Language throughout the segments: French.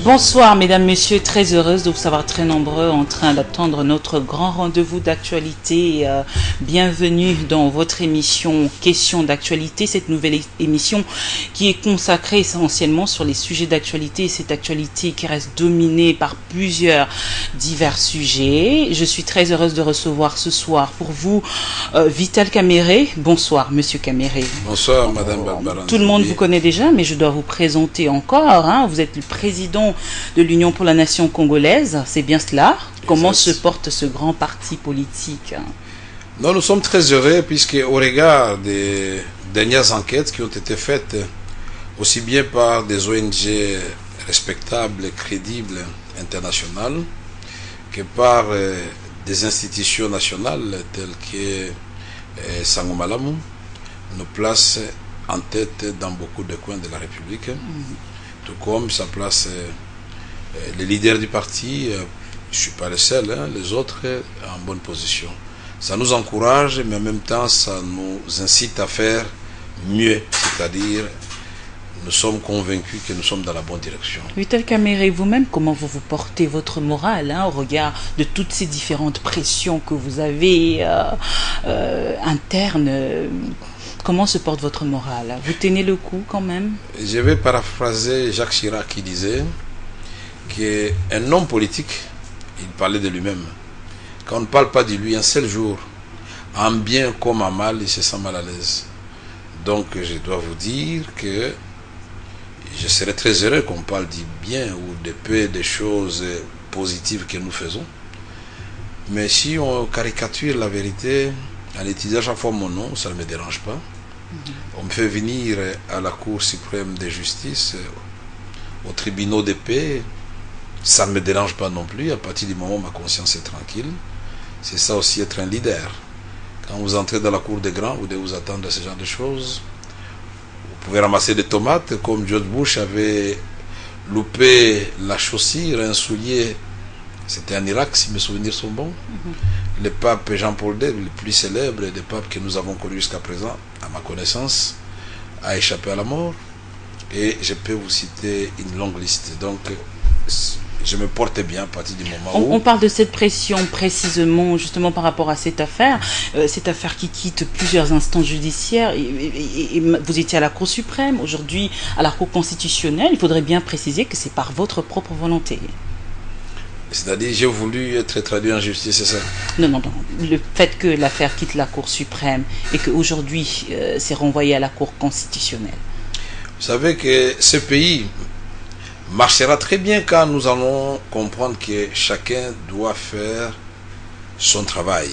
Bonsoir mesdames, messieurs, très heureuse de vous savoir très nombreux en train d'attendre notre grand rendez-vous d'actualité. Bienvenue dans votre émission Questions d'actualité, cette nouvelle émission qui est consacrée essentiellement sur les sujets d'actualité, cette actualité qui reste dominée par plusieurs divers sujets. Je suis très heureuse de recevoir ce soir pour vous Vital Kamere. Bonsoir monsieur Kamere. Bonsoir madame Barbara. Tout le monde vous connaît déjà, mais je dois vous présenter encore. Vous êtes le président de l'Union pour la nation congolaise, c'est bien cela? Comment se porte ce grand parti politique? Non, nous sommes très heureux puisque au regard des dernières enquêtes qui ont été faites aussi bien par des ONG respectables, crédibles, internationales, que par des institutions nationales telles que Sangomalamu, nous place en tête dans beaucoup de coins de la République, tout comme ça place les leaders du parti, je ne suis pas le seul, les autres en bonne position. Ça nous encourage, mais en même temps, ça nous incite à faire mieux, c'est-à-dire nous sommes convaincus que nous sommes dans la bonne direction. Vital Kamere, vous-même, comment vous portez votre morale au regard de toutes ces différentes pressions que vous avez internes? Comment se porte votre morale? Vous tenez le coup quand même? Je vais paraphraser Jacques Chirac qui disait qu'un homme politique, il parlait de lui-même. Quand on ne parle pas de lui un seul jour, en bien comme en mal, il se sent mal à l'aise. Donc je dois vous dire que je serais très heureux qu'on parle du bien ou de peu des choses positives que nous faisons. Mais si on caricature la vérité en utilisant chaque fois mon nom, ça ne me dérange pas. On me fait venir à la Cour suprême de justice, aux tribunaux de paix, ça ne me dérange pas non plus. À partir du moment où ma conscience est tranquille, c'est ça aussi être un leader. Quand vous entrez dans la cour des grands, vous devez vous attendre à ce genre de choses. Vous pouvez ramasser des tomates, comme George Bush avait loupé la chaussure, un soulier. C'était en Irak, si mes souvenirs sont bons. Le pape Jean-Paul II, le plus célèbre des papes que nous avons connus jusqu'à présent, à ma connaissance, a échappé à la mort. Et je peux vous citer une longue liste. Donc, je me porte bien à partir du moment où... On parle de cette pression précisément, justement par rapport à cette affaire qui quitte plusieurs instances judiciaires. Et vous étiez à la Cour suprême, aujourd'hui à la Cour constitutionnelle. Il faudrait bien préciser que c'est par votre propre volonté. C'est-à-dire, j'ai voulu être traduit en justice, c'est ça? Non. Le fait que l'affaire quitte la Cour suprême et qu'aujourd'hui, c'est renvoyé à la Cour constitutionnelle. Vous savez que ce pays marchera très bien quand nous allons comprendre que chacun doit faire son travail.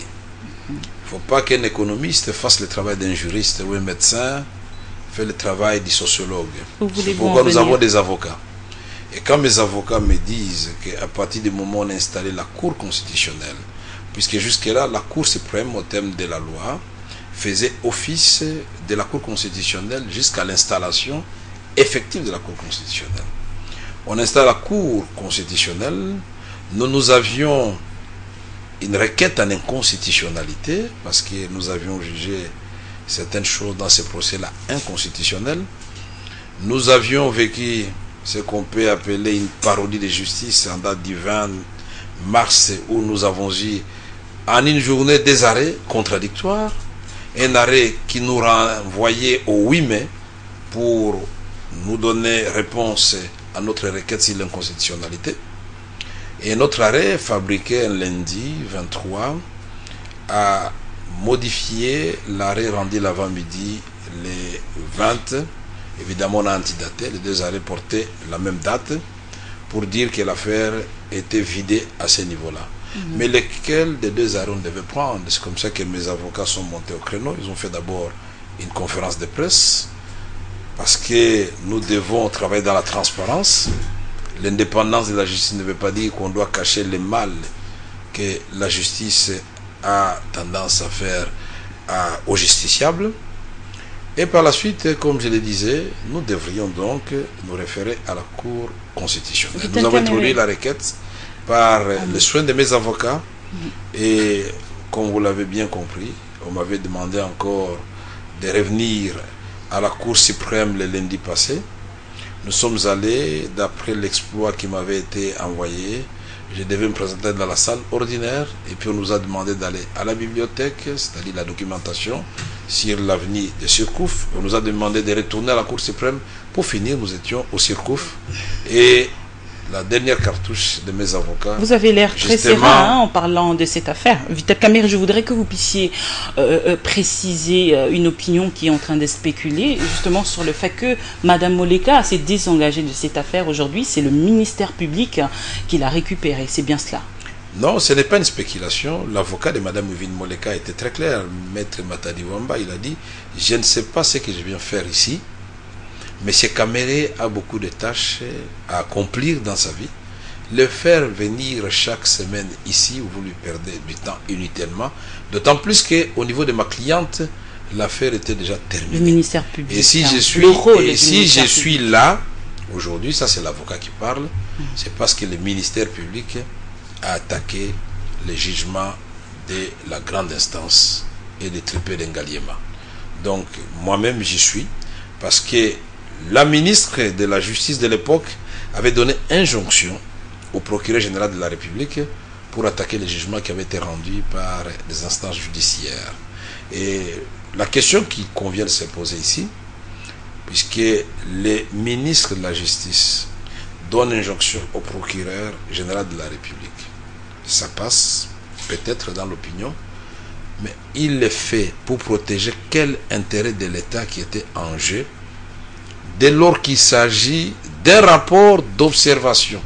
Il ne faut pas qu'un économiste fasse le travail d'un juriste ou un médecin fait le travail du sociologue. C'est pourquoi nous avons des avocats. Et quand mes avocats me disent qu'à partir du moment où on a installé la Cour constitutionnelle, puisque jusque-là, la Cour suprême, au terme de la loi, faisait office de la Cour constitutionnelle jusqu'à l'installation effective de la Cour constitutionnelle. On installe la Cour constitutionnelle, nous avions une requête en inconstitutionnalité, parce que nous avions jugé certaines choses dans ce procès-là inconstitutionnelles. Nous avions vécu ce qu'on peut appeler une parodie de justice en date du 20 mars, où nous avons eu en une journée des arrêts contradictoires, un arrêt qui nous renvoyait au 8 mai pour nous donner réponse à notre requête sur l'inconstitutionnalité, et un autre arrêt fabriqué un lundi 23 a modifié l'arrêt rendu l'avant-midi le 20. Évidemment, on a antidaté, les deux arrêts portaient la même date pour dire que l'affaire était vidée à ce niveau-là. Mais lesquels des deux arrêts on devait prendre? C'est comme ça que mes avocats sont montés au créneau. Ils ont fait d'abord une conférence de presse, parce que nous devons travailler dans la transparence. L'indépendance de la justice ne veut pas dire qu'on doit cacher le mal que la justice a tendance à faire aux justiciables. Et par la suite, comme je le disais, nous devrions donc nous référer à la Cour constitutionnelle. Nous avons introduit la requête par le soin de mes avocats, et comme vous l'avez bien compris, on m'avait demandé encore de revenir à la Cour suprême le lundi passé Nous sommes allés, d'après l'exploit qui m'avait été envoyé, je devais me présenter dans la salle ordinaire et puis on nous a demandé d'aller à la bibliothèque, c'est-à-dire la documentation sur l'avenue de Surcouf. On nous a demandé de retourner à la Cour suprême. Pour finir, nous étions au Surcouf et la dernière cartouche de mes avocats. Vous avez l'air très serein en parlant de cette affaire. Vital Kamerhe, je voudrais que vous puissiez préciser une opinion qui est en train de spéculer justement sur le fait que Mme Moleka s'est désengagée de cette affaire aujourd'hui. C'est le ministère public qui l'a récupérée. C'est bien cela? Non, ce n'est pas une spéculation. L'avocat de Mme Yvine Moleka était très clair. Maître Matadi Wamba, il a dit « Je ne sais pas ce que je viens faire ici. M. Kamerhe a beaucoup de tâches à accomplir dans sa vie. Le faire venir chaque semaine ici, où vous lui perdez du temps inutilement, d'autant plus qu'au niveau de ma cliente, l'affaire était déjà terminée. Le ministère public. Et si je suis là, aujourd'hui, ça c'est l'avocat qui parle, c'est parce que le ministère public a attaqué le jugement de la grande instance et de Tripé d'Engaliema. Donc, moi-même, j'y suis, parce que la ministre de la Justice de l'époque avait donné injonction au procureur général de la République pour attaquer les jugements qui avaient été rendus par des instances judiciaires. Et la question qui convient de se poser ici, puisque les ministres de la Justice donnent injonction au procureur général de la République, ça passe peut-être dans l'opinion, mais il le fait pour protéger quel intérêt de l'État qui était en jeu dès lors qu'il s'agit d'un rapport d'observation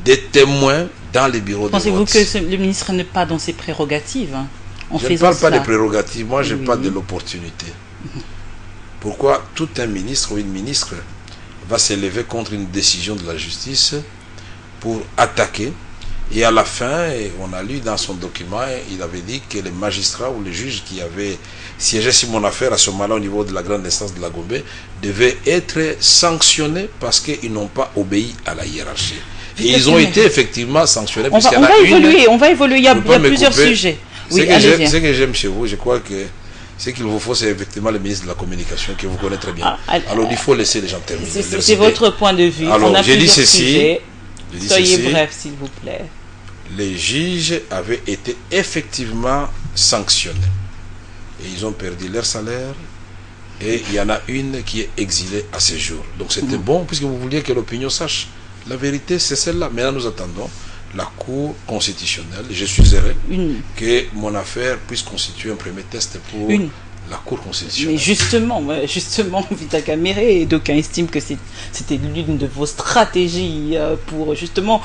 des témoins dans les bureaux de vote. Pensez-vous que le ministre n'est pas dans ses prérogatives Je ne parle pas des prérogatives, moi je parle de l'opportunité. Pourquoi tout un ministre ou une ministre va s'élever contre une décision de la justice pour attaquer, et à la fin, on a lu dans son document, il avait dit que les magistrats ou les juges qui avaient siégé sur mon affaire à ce moment-là au niveau de la grande instance de la Gombe devaient être sanctionnés parce qu'ils n'ont pas obéi à la hiérarchie. Et ils ont été effectivement sanctionnés. On va évoluer, il y a plusieurs sujets. Oui, ce que j'aime chez vous, je crois que ce qu'il vous faut, c'est effectivement le ministre de la Communication, que vous connaissez très bien. Alors il faut laisser les gens terminer. C'est votre point de vue. Alors j'ai dit ceci. Soyez bref, s'il vous plaît. Les juges avaient été effectivement sanctionnés. Et ils ont perdu leur salaire. Et il y en a une qui est exilée à ce jour. Donc c'était bon, puisque vous vouliez que l'opinion sache. La vérité, c'est celle-là. Maintenant, nous attendons la Cour constitutionnelle. Je suis heureux que mon affaire puisse constituer un premier test pour la Cour constitutionnelle. Mais justement, Vital Kamerhe, d'aucuns estiment que c'était l'une de vos stratégies pour justement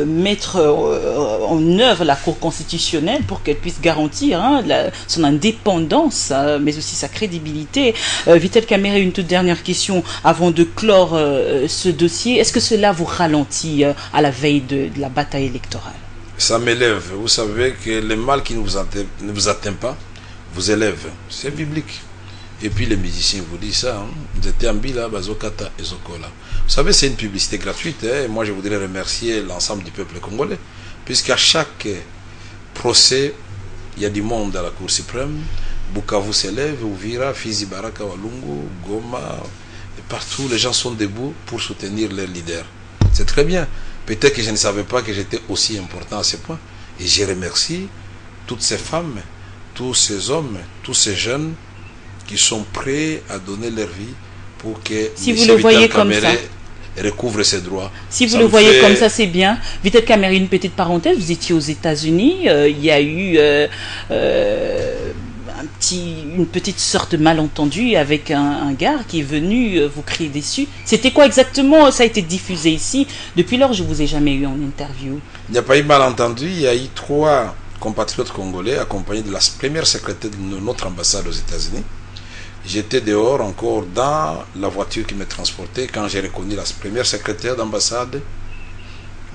mettre en œuvre la Cour constitutionnelle pour qu'elle puisse garantir son indépendance, mais aussi sa crédibilité. Vital Kamerhe, une toute dernière question avant de clore ce dossier. Est-ce que cela vous ralentit à la veille de la bataille électorale? Ça m'élève. Vous savez que le mal qui ne vous atteint pas vous élève. C'est biblique. Et puis les musiciens vous disent ça. Vous êtes en bila, bazokata et zokola. Vous savez, c'est une publicité gratuite. Et moi, je voudrais remercier l'ensemble du peuple congolais. Puisqu'à chaque procès, il y a du monde à la Cour suprême. Bukavu s'élève, Uvira, Fizi, Baraka, Walungu, Goma. Et partout, les gens sont debout pour soutenir leur leader. C'est très bien. Peut-être que je ne savais pas que j'étais aussi important à ce point. Et je remercie toutes ces femmes, tous ces hommes, tous ces jeunes qui sont prêts à donner leur vie pour que si vous le voyez comme ça, recouvre ses droits. Si vous le voyez comme ça, c'est bien. Vital Kamerhe, une petite parenthèse, vous étiez aux États-Unis, il y a eu une petite sorte de malentendu avec un gars qui est venu vous crier dessus. C'était quoi exactement? Ça a été diffusé ici. Depuis lors, je ne vous ai jamais eu en interview. Il n'y a pas eu malentendu, il y a eu 3 compatriotes congolais accompagnés de la première secrétaire de notre ambassade aux États-Unis. J'étais dehors encore dans la voiture qui me transportait quand j'ai reconnu la première secrétaire d'ambassade.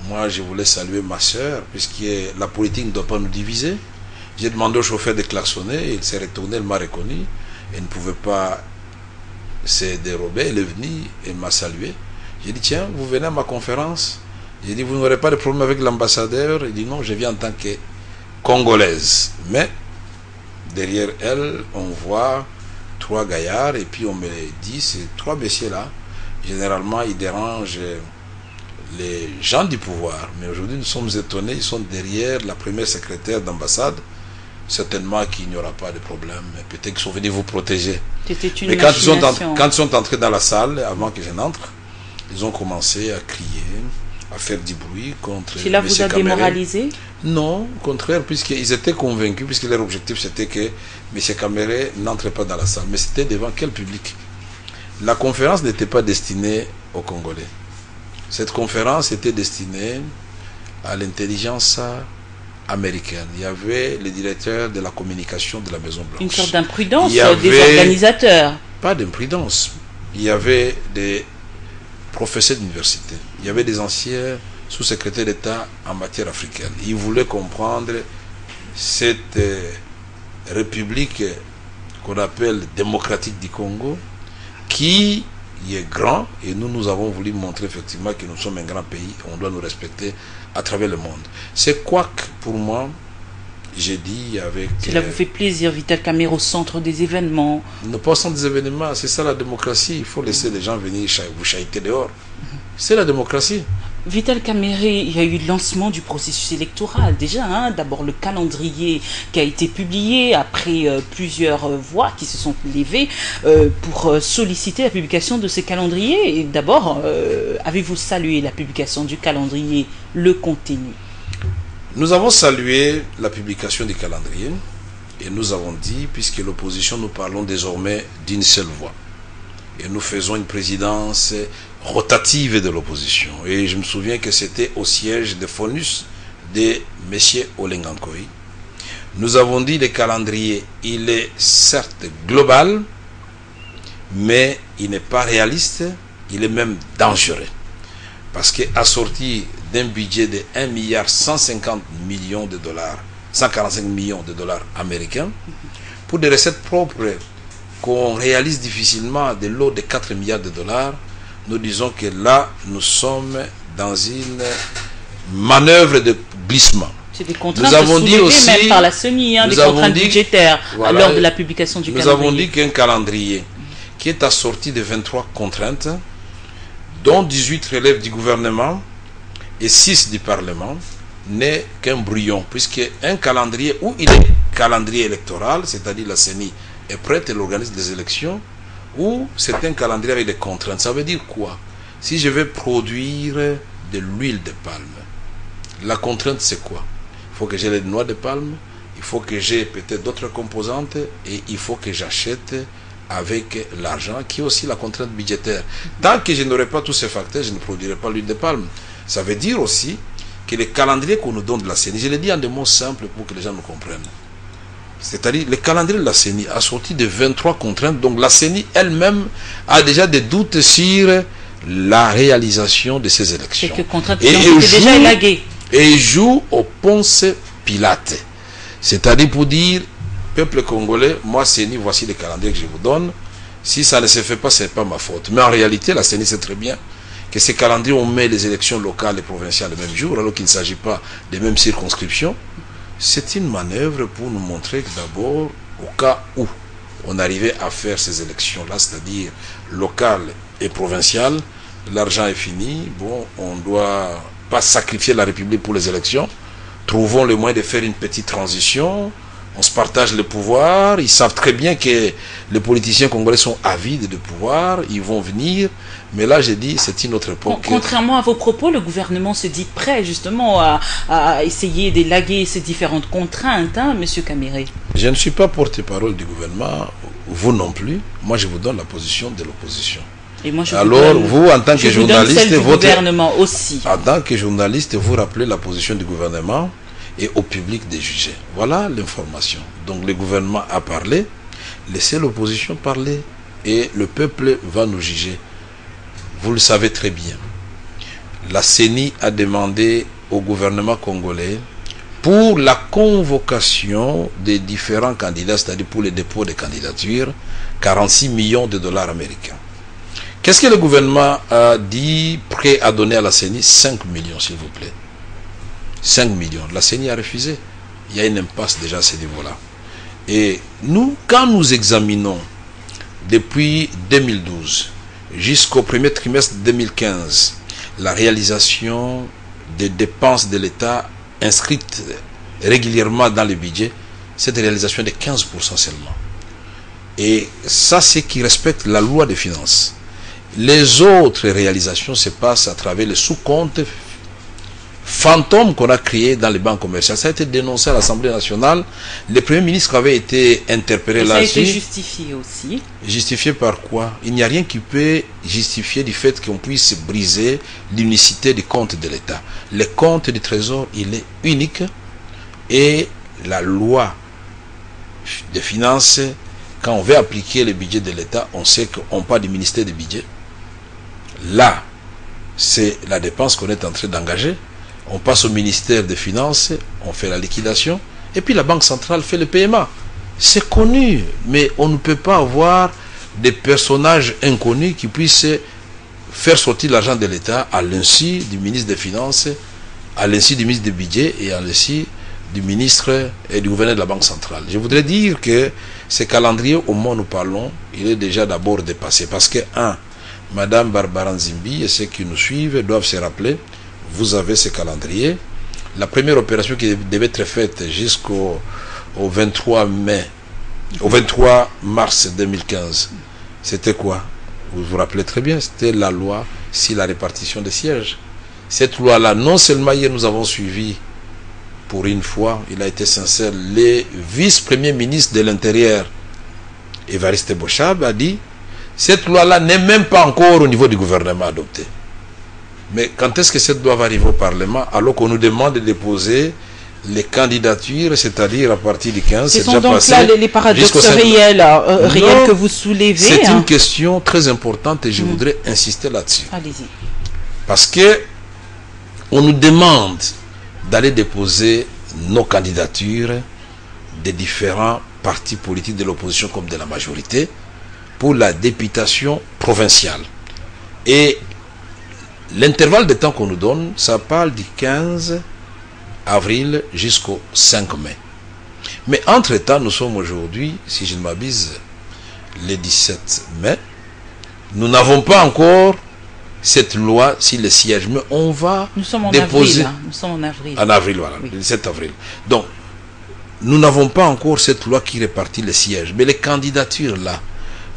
Moi, je voulais saluer ma soeur, puisque la politique ne doit pas nous diviser. J'ai demandé au chauffeur de klaxonner, il s'est retourné, il m'a reconnu. Il ne pouvait pas se dérober, il est venu, il m'a salué. J'ai dit, tiens, vous venez à ma conférence? J'ai dit, vous n'aurez pas de problème avec l'ambassadeur? Il dit, non, je viens en tant que congolaise. Mais derrière elle, on voit 3 gaillards et puis on me dit, ces 3 messieurs-là généralement, ils dérangent les gens du pouvoir. Mais aujourd'hui, nous sommes étonnés, ils sont derrière la première secrétaire d'ambassade. Certainement qu'il n'y aura pas de problème. Peut-être qu'ils sont venus vous protéger. Mais quand ils sont entrés dans la salle, avant que je n'entre, ils ont commencé à crier, à faire du bruit contre M. Cela vous a démoralisé? Non, au contraire, puisqu'ils étaient convaincus, puisque leur objectif c'était que M. Kamere n'entre pas dans la salle. Mais c'était devant quel public? La conférence n'était pas destinée aux Congolais. Cette conférence était destinée à l'intelligence américaine. Il y avait le directeur de la communication de la Maison Blanche. Une sorte d'imprudence des organisateurs. Pas d'imprudence. Il y avait des professeurs d'université. Il y avait des anciens sous-secrétaires d'État en matière africaine. Ils voulaient comprendre cette république qu'on appelle démocratique du Congo, qui est grand, et nous avons voulu montrer effectivement que nous sommes un grand pays, on doit nous respecter à travers le monde. C'est quoi que pour moi, j'ai dit avec... Cela vous fait plaisir, Vital Kamerhe, au centre des événements? Ne pas au centre des événements, c'est ça la démocratie. Il faut laisser les gens venir vous chahuter dehors. C'est la démocratie. Vital Kamerhe, il y a eu le lancement du processus électoral déjà, hein. D'abord le calendrier qui a été publié après plusieurs voix qui se sont levées pour solliciter la publication de ces calendriers. Et d'abord, avez-vous salué la publication du calendrier, le contenu? Nous avons salué la publication du calendrier et nous avons dit, puisque l'opposition, nous parlons désormais d'une seule voix. Et nous faisons une présidence rotative de l'opposition. Et je me souviens que c'était au siège de FONUS de M. Olengankoy. Nous avons dit le calendrier, il est certes global, mais il n'est pas réaliste, il est même dangereux. Parce qu'assorti d'un budget de 1,150 milliard de dollars, 145 millions de dollars américains, pour des recettes propres qu'on réalise difficilement de l'eau de 4 milliards de dollars, nous disons que là, nous sommes dans une manœuvre de glissement. C'est des contraintes soulevées aussi, même par la CENI, des contraintes budgétaires lors de la publication du calendrier. Nous avons dit qu'un calendrier qui est assorti de 23 contraintes, dont 18 relèvent du gouvernement et 6 du Parlement, n'est qu'un brouillon, puisque un calendrier où il est calendrier électoral, c'est-à-dire la CENI est prête, elle organise des élections, ou c'est un calendrier avec des contraintes. Ça veut dire quoi? Si je vais produire de l'huile de palme, la contrainte c'est quoi? Il faut que j'ai les noix de palme, il faut que j'ai peut-être d'autres composantes, et il faut que j'achète avec l'argent, qui est aussi la contrainte budgétaire. Tant que je n'aurai pas tous ces facteurs, je ne produirai pas l'huile de palme. Ça veut dire aussi que le calendrier qu'on nous donne de la CENI, je le dis en des mots simples pour que les gens nous comprennent. C'est-à-dire, le calendrier de la CENI a sorti de 23 contraintes, donc la CENI elle-même a déjà des doutes sur la réalisation de ces élections. Quelques contraintes qui ont été déjà élaguées. Et joue au Ponce Pilate. C'est-à-dire pour dire, peuple congolais, moi CENI, voici le calendrier que je vous donne. Si ça ne se fait pas, ce n'est pas ma faute. Mais en réalité, la CENI sait très bien que ces calendriers, on met les élections locales et provinciales le même jour, alors qu'il ne s'agit pas des mêmes circonscriptions. C'est une manœuvre pour nous montrer que d'abord, au cas où on arrivait à faire ces élections-là, c'est-à-dire locales et provinciales, l'argent est fini, bon, on ne doit pas sacrifier la République pour les élections, trouvons le moyen de faire une petite transition, on se partage le pouvoir, ils savent très bien que les politiciens congolais sont avides de pouvoir, ils vont venir, mais là j'ai dit c'est une autre époque. Contrairement à vos propos, le gouvernement se dit prêt justement à essayer d'élaguer ces différentes contraintes, hein, Monsieur Kamerhe. Je ne suis pas porte-parole du gouvernement, vous non plus, moi je vous donne la position de l'opposition. Et moi, alors vous en tant que journaliste, gouvernement aussi. En tant que journaliste, vous rappelez la position du gouvernement et au public de juger. Voilà l'information. Donc le gouvernement a parlé, laissez l'opposition parler et le peuple va nous juger. Vous le savez très bien. La CENI a demandé au gouvernement congolais pour la convocation des différents candidats, c'est-à-dire pour le dépôt des candidatures, 46 millions de dollars américains. Qu'est-ce que le gouvernement a dit prêt à donner à la CENI? 5 millions, s'il vous plaît. 5 millions. La CENI a refusé. Il y a une impasse déjà à ce niveau-là. Et nous, quand nous examinons depuis 2012 jusqu'au premier trimestre 2015, la réalisation des dépenses de l'État inscrites régulièrement dans le budget, cette réalisation est de 15% seulement. Et ça, c'est qui respecte la loi des finances. Les autres réalisations se passent à travers les sous-comptes fantômes qu'on a créés dans les banques commerciales. Ça a été dénoncé à l'Assemblée nationale. Le Premier ministre avait été interpellé là-dessus. Ça a été justifié aussi. Justifié par quoi? Il n'y a rien qui peut justifier du fait qu'on puisse briser l'unicité du compte de l'État. Le compte du Trésor, il est unique et la loi des finances, quand on veut appliquer le budget de l'État, on sait qu'on parle du ministère du budget. Là, c'est la dépense qu'on est en train d'engager. On passe au ministère des Finances, on fait la liquidation, et puis la Banque centrale fait le paiement. C'est connu, mais on ne peut pas avoir des personnages inconnus qui puissent faire sortir l'argent de l'État à l'insu du ministre des Finances, à l'insu du ministre du Budget et à l'insu du ministre et du gouverneur de la Banque centrale. Je voudrais dire que ce calendrier, au moment où nous parlons, il est déjà d'abord dépassé. Parce que, Madame Barbara Nzimbi et ceux qui nous suivent doivent se rappeler, vous avez ce calendrier. La première opération qui devait être faite jusqu'au 23 mars 2015, c'était quoi? Vous vous rappelez très bien, c'était la loi sur la répartition des sièges. Cette loi-là, non seulement hier nous avons suivi, pour une fois, il a été sincère, le vice-premier ministre de l'Intérieur, Évariste Bochab, a dit, cette loi-là n'est même pas encore au niveau du gouvernement adoptée. Mais quand est-ce que cette loi va arriver au Parlement alors qu'on nous demande de déposer les candidatures, c'est-à-dire à partir du 15, c'est déjà donc passé. Là les paradoxes réels que vous soulevez. C'est une question très importante et je voudrais insister là-dessus. Allez-y. Parce que on nous demande d'aller déposer nos candidatures des différents partis politiques de l'opposition comme de la majorité pour la députation provinciale. Et l'intervalle de temps qu'on nous donne, ça parle du 15 avril jusqu'au 5 mai. Mais entre-temps, nous sommes aujourd'hui, si je ne m'abuse, le 17 mai. Nous n'avons pas encore cette loi sur les sièges, mais on va déposer... Nous sommes en avril. En avril, voilà, oui. Le 17 avril. Donc, nous n'avons pas encore cette loi qui répartit les sièges. Mais les candidatures, là,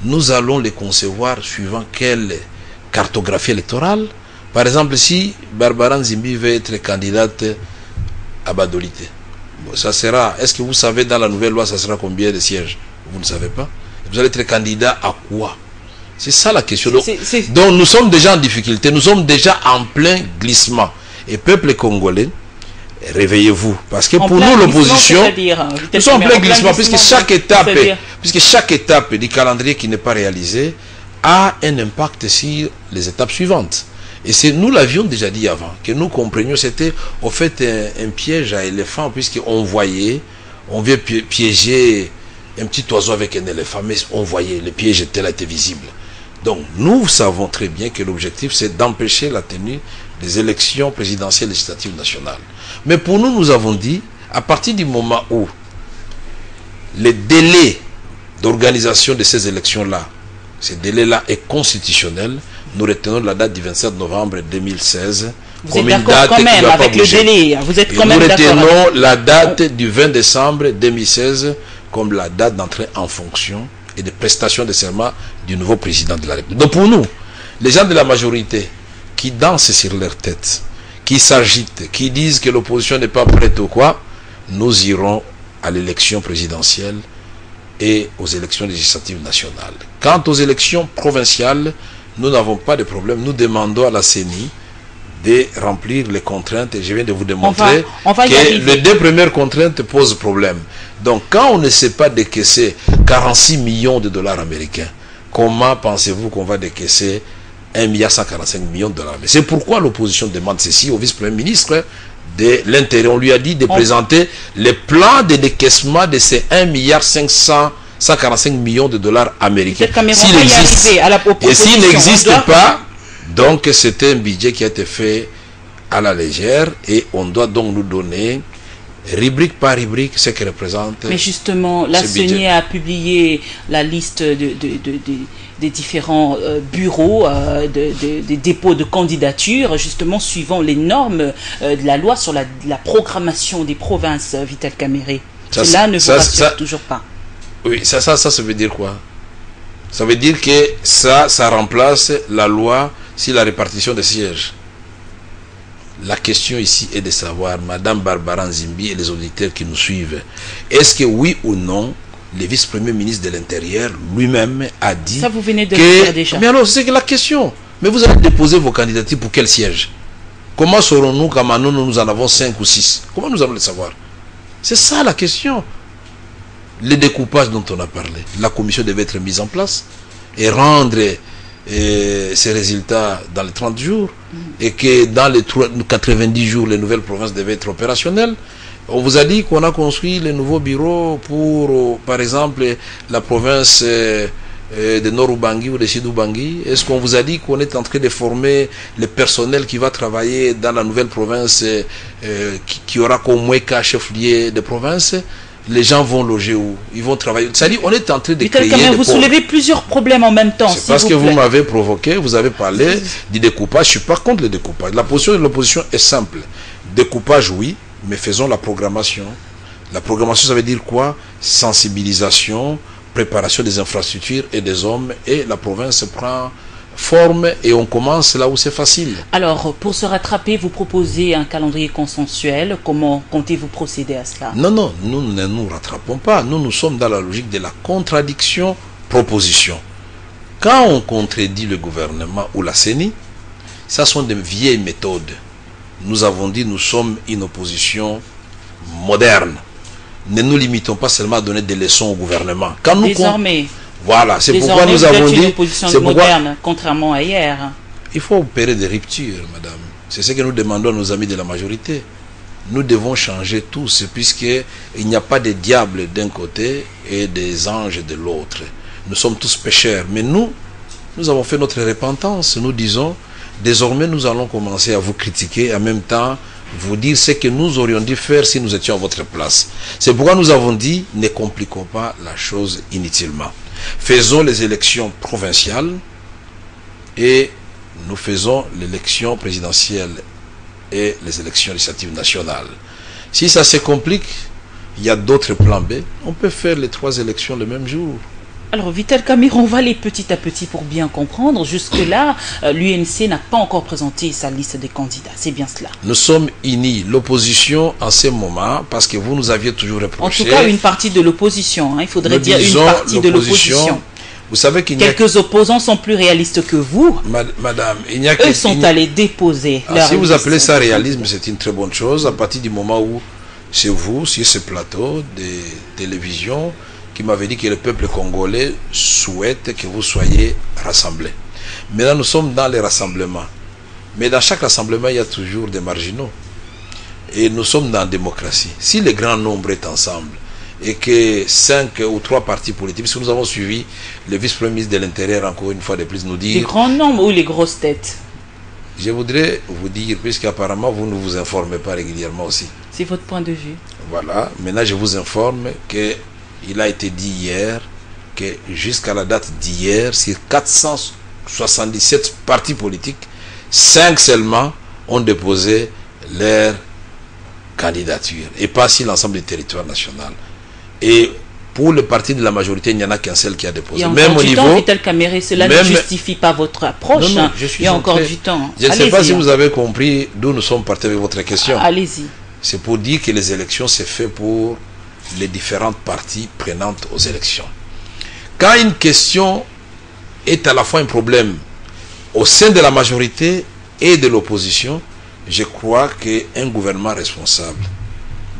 nous allons les concevoir suivant quelle cartographie électorale. Par exemple, si Barbara Nzimbi veut être candidate à Badolité, ça sera, est-ce que vous savez dans la nouvelle loi, ça sera combien de sièges? Vous ne savez pas. Vous allez être candidat à quoi? C'est ça la question. Donc nous sommes déjà en difficulté, nous sommes déjà en plein glissement. Et peuple congolais, réveillez-vous. Parce que pour nous, l'opposition, nous sommes en plein glissement, puisque chaque étape du calendrier qui n'est pas réalisé a un impact sur les étapes suivantes. Et nous l'avions déjà dit avant, que nous comprenions, c'était au fait un piège à éléphant, puisqu'on voyait, on veut piéger un petit oiseau avec un éléphant, mais on voyait, le piège était là, était visible. Donc nous savons très bien que l'objectif c'est d'empêcher la tenue des élections présidentielles législatives nationales. Mais pour nous, nous avons dit, à partir du moment où le délai d'organisation de ces élections-là, ce délai-là est constitutionnel, nous retenons la date du 27 novembre 2016 comme une date qui ne doit pas bouger. Vous êtes quand même d'accord. Nous retenons la date du 20 décembre 2016 comme la date d'entrée en fonction et de prestation de serment du nouveau président de la République. Donc pour nous, les gens de la majorité qui dansent sur leur tête, qui s'agitent, qui disent que l'opposition n'est pas prête ou quoi, nous irons à l'élection présidentielle et aux élections législatives nationales. Quant aux élections provinciales, nous n'avons pas de problème. Nous demandons à la CENI de remplir les contraintes et je viens de vous démontrer que les deux premières contraintes posent problème. Donc quand on ne sait pas décaisser 46 millions de dollars américains, comment pensez-vous qu'on va décaisser 1,145 milliard de dollars? C'est pourquoi l'opposition demande ceci au vice-premier ministre de l'Intérieur. On lui a dit de présenter les plans de décaissement de ces 1,545 millions de dollars américains. S'il existe, et s'il n'existe pas, donc c'est un budget qui a été fait à la légère et on doit donc nous donner rubrique par rubrique, ce qui représente. Mais justement, la CENI a publié la liste des différents bureaux, des dépôts de candidatures, justement suivant les normes de la loi sur la programmation des provinces, Vital Kamerhe. Cela ne vous rassure toujours pas. Oui, ça veut dire quoi? Ça veut dire que ça remplace la loi sur la répartition des sièges. La question ici est de savoir, Madame Barbara Nzimbi et les auditeurs qui nous suivent, est-ce que oui ou non, le vice-premier ministre de l'Intérieur lui-même a dit ça, vous venez de que... le dire déjà. Mais alors, c'est que la question. Mais vous allez déposer vos candidatures pour quel siège? Comment saurons-nous qu'à Manon, nous en avons 5 ou 6? Comment nous allons le savoir? C'est ça la question. Le découpage dont on a parlé, la commission devait être mise en place et rendre ces résultats dans les 30 jours et que dans les 90 jours, les nouvelles provinces devaient être opérationnelles. On vous a dit qu'on a construit les nouveaux bureaux pour, par exemple, la province de Nord-Ubangi ou de Sud-Ubangi. Est-ce qu'on vous a dit qu'on est en train de former le personnel qui va travailler dans la nouvelle province qui aura comme Mweka chef-lieu de province? Les gens vont loger où? Ils vont travailler. C'est-à-dire, on est en train de créer des pôles. Vous soulevez plusieurs problèmes en même temps. C'est parce que vous m'avez provoqué, vous avez parlé du découpage. Je ne suis pas contre le découpage. La position de l'opposition est simple. Découpage, oui, mais faisons la programmation. La programmation, ça veut dire quoi? Sensibilisation, préparation des infrastructures et des hommes. Et la province prend forme et on commence là où c'est facile. Alors, pour se rattraper, vous proposez un calendrier consensuel. Comment comptez-vous procéder à cela? Non, nous ne nous rattrapons pas. Nous sommes dans la logique de la contradiction-proposition. Quand on contredit le gouvernement ou la CENI, ça sont des vieilles méthodes. Nous avons dit nous sommes une opposition moderne. Ne nous limitons pas seulement à donner des leçons au gouvernement. Quand nous Désormais. Voilà, c'est pourquoi nous avons dit... une opposition moderne, contrairement à hier. Il faut opérer des ruptures, madame. C'est ce que nous demandons à nos amis de la majorité. Nous devons changer tous, puisqu'il n'y a pas de diables d'un côté et des anges de l'autre. Nous sommes tous pécheurs. Mais nous avons fait notre repentance. Nous disons, désormais, nous allons commencer à vous critiquer et en même temps vous dire ce que nous aurions dû faire si nous étions à votre place. C'est pourquoi nous avons dit, ne compliquons pas la chose inutilement. Faisons les élections provinciales et nous faisons l'élection présidentielle et les élections législatives nationales. Si ça se complique, il y a d'autres plans B. On peut faire les 3 élections le même jour. Alors, Vital Kamerhe, on va aller petit à petit pour bien comprendre. Jusque-là, l'UNC n'a pas encore présenté sa liste des candidats. C'est bien cela. Nous sommes unis. L'opposition, en ce moment, parce que vous nous aviez toujours reproché... En tout cas, une partie de l'opposition. Il faudrait dire une partie de l'opposition. Vous savez qu'il y a... Quelques opposants sont plus réalistes que vous. Madame, il n'y a que... Eux sont allés déposer leur si vous appelez ça réalisme, c'est une très bonne chose. À partir du moment où c'est vous, sur ce plateau de télévision, qui m'avait dit que le peuple congolais souhaite que vous soyez rassemblés. Maintenant, nous sommes dans les rassemblements. Mais dans chaque rassemblement, il y a toujours des marginaux. Et nous sommes dans la démocratie. Si le grand nombre est ensemble, et que 5 ou 3 partis politiques, parce que nous avons suivi le vice-premier ministre de l'Intérieur, encore une fois de plus, nous dire... Les grands nombres ou les grosses têtes? Je voudrais vous dire, puisqu'apparemment vous ne vous informez pas régulièrement aussi. C'est votre point de vue. Voilà. Maintenant, je vous informe que il a été dit hier que jusqu'à la date d'hier, sur 477 partis politiques, 5 seulement ont déposé leur candidature, et pas si l'ensemble du territoire national. Et pour le parti de la majorité, il n'y en a qu'un seul qui a déposé. Même au niveau... Vital Kamerhe, cela ne justifie pas votre approche. Non, il y a encore du temps. Je ne sais pas si vous avez compris d'où nous sommes partis avec votre question. Allez-y. C'est pour dire que les élections, c'est fait pour les différentes parties prenantes aux élections. Quand une question est à la fois un problème au sein de la majorité et de l'opposition, je crois qu'un gouvernement responsable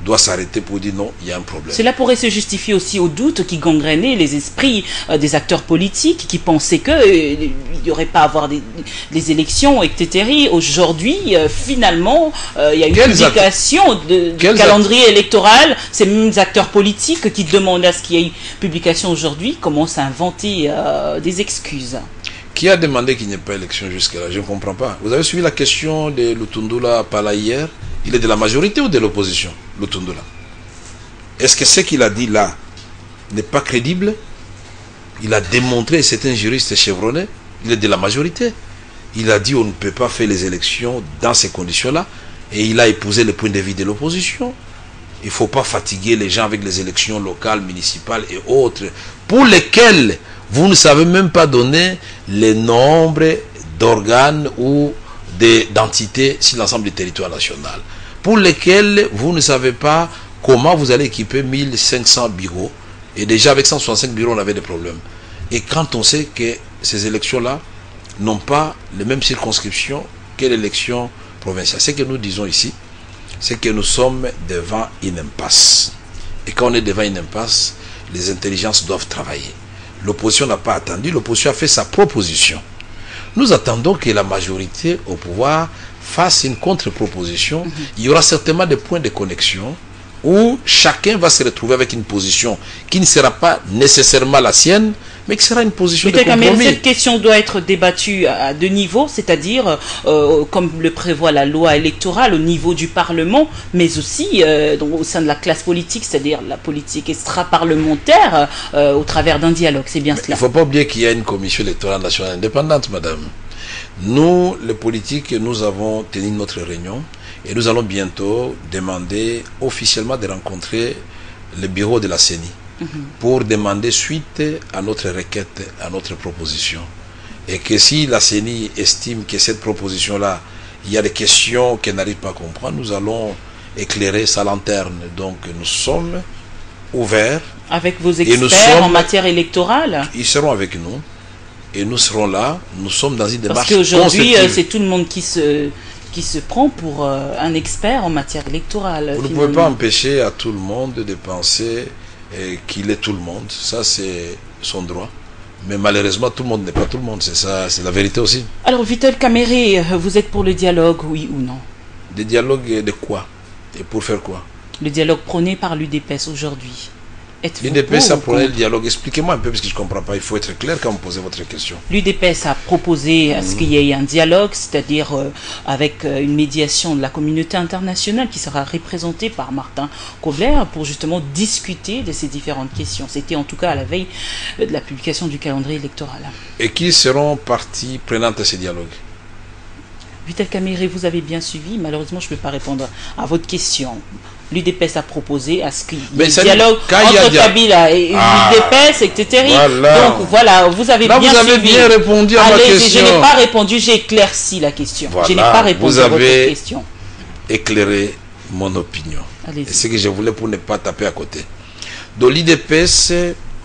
doit s'arrêter pour dire non, il y a un problème. Cela pourrait se justifier aussi aux doutes qui gangrénaient les esprits des acteurs politiques qui pensaient qu'il n'y aurait pas à avoir des élections, etc. Aujourd'hui, finalement, il y a une publication de calendrier électoral. Ces mêmes acteurs politiques qui demandaient à ce qu'il y ait une publication aujourd'hui commencent à inventer des excuses. Qui a demandé qu'il n'y ait pas d'élection jusque-là? Je ne comprends pas. Vous avez suivi la question de Lutundula Pala hier? Il est de la majorité ou de l'opposition, Lutundu là? Est-ce que ce qu'il a dit là n'est pas crédible? Il a démontré, c'est un juriste chevronné, il est de la majorité. Il a dit on ne peut pas faire les élections dans ces conditions-là. Et il a épousé le point de vue de l'opposition. Il ne faut pas fatiguer les gens avec les élections locales, municipales et autres, pour lesquelles vous ne savez même pas donner le nombre d'organes ou d'entités sur l'ensemble du territoire national. Pour lesquelles vous ne savez pas comment vous allez équiper 1500 bureaux. Et déjà avec 165 bureaux, on avait des problèmes. Et quand on sait que ces élections-là n'ont pas les mêmes circonscriptions que l'élection provinciale. Ce que nous disons ici, c'est que nous sommes devant une impasse. Et quand on est devant une impasse, les intelligences doivent travailler. L'opposition n'a pas attendu, l'opposition a fait sa proposition. Nous attendons que la majorité au pouvoir fasse une contre-proposition. Il y aura certainement des points de connexion où chacun va se retrouver avec une position qui ne sera pas nécessairement la sienne, mais qui sera une position de compromis. Cette question doit être débattue à deux niveaux, c'est-à-dire, comme le prévoit la loi électorale, au niveau du Parlement, mais aussi au sein de la classe politique, c'est-à-dire la politique extra-parlementaire, au travers d'un dialogue. C'est bien cela. Il ne faut pas oublier qu'il y a une commission électorale nationale indépendante, madame. Nous, les politiques, nous avons tenu notre réunion et nous allons bientôt demander officiellement de rencontrer le bureau de la CENI pour demander suite à notre requête, à notre proposition. Et que si la CENI estime que cette proposition-là, il y a des questions qu'elle n'arrive pas à comprendre, nous allons éclairer sa lanterne. Donc nous sommes ouverts. Avec vos experts en matière électorale? Ils seront avec nous. Et nous serons là. Nous sommes dans une démarche constructive. Parce qu'aujourd'hui, c'est tout le monde qui se prend pour un expert en matière électorale. Vous ne pouvez pas empêcher à tout le monde de penser qu'il est tout le monde. Ça, c'est son droit. Mais malheureusement, tout le monde n'est pas tout le monde. C'est ça, c'est la vérité aussi. Alors, Vital Kamerhe, vous êtes pour le dialogue, oui ou non? Des dialogues de quoi? Et pour faire quoi? Le dialogue prôné par l'UDPS aujourd'hui. L'UDPS a prôné le dialogue. Expliquez-moi un peu, parce que je ne comprends pas. Il faut être clair quand vous posez votre question. L'UDPS a proposé à ce qu'il y ait un dialogue, c'est-à-dire avec une médiation de la communauté internationale qui sera représentée par Martin Kobler pour justement discuter de ces différentes questions. C'était en tout cas à la veille de la publication du calendrier électoral. Et qui seront parties prenantes à ces dialogues? Vital Kamerhe, vous avez bien suivi. Malheureusement, je ne peux pas répondre à votre question. L'UDPS a proposé à ce qu'il y ait un dialogue entre Kabila et l'UDPS, c'était terrible. Voilà. Donc voilà, vous avez bien suivi. Vous avez bien répondu à ma question. Je n'ai pas répondu, j'ai éclairci la question. Voilà. Je n'ai pas répondu à votre question. Éclairé mon opinion. C'est ce que je voulais pour ne pas taper à côté. Donc l'UDPS,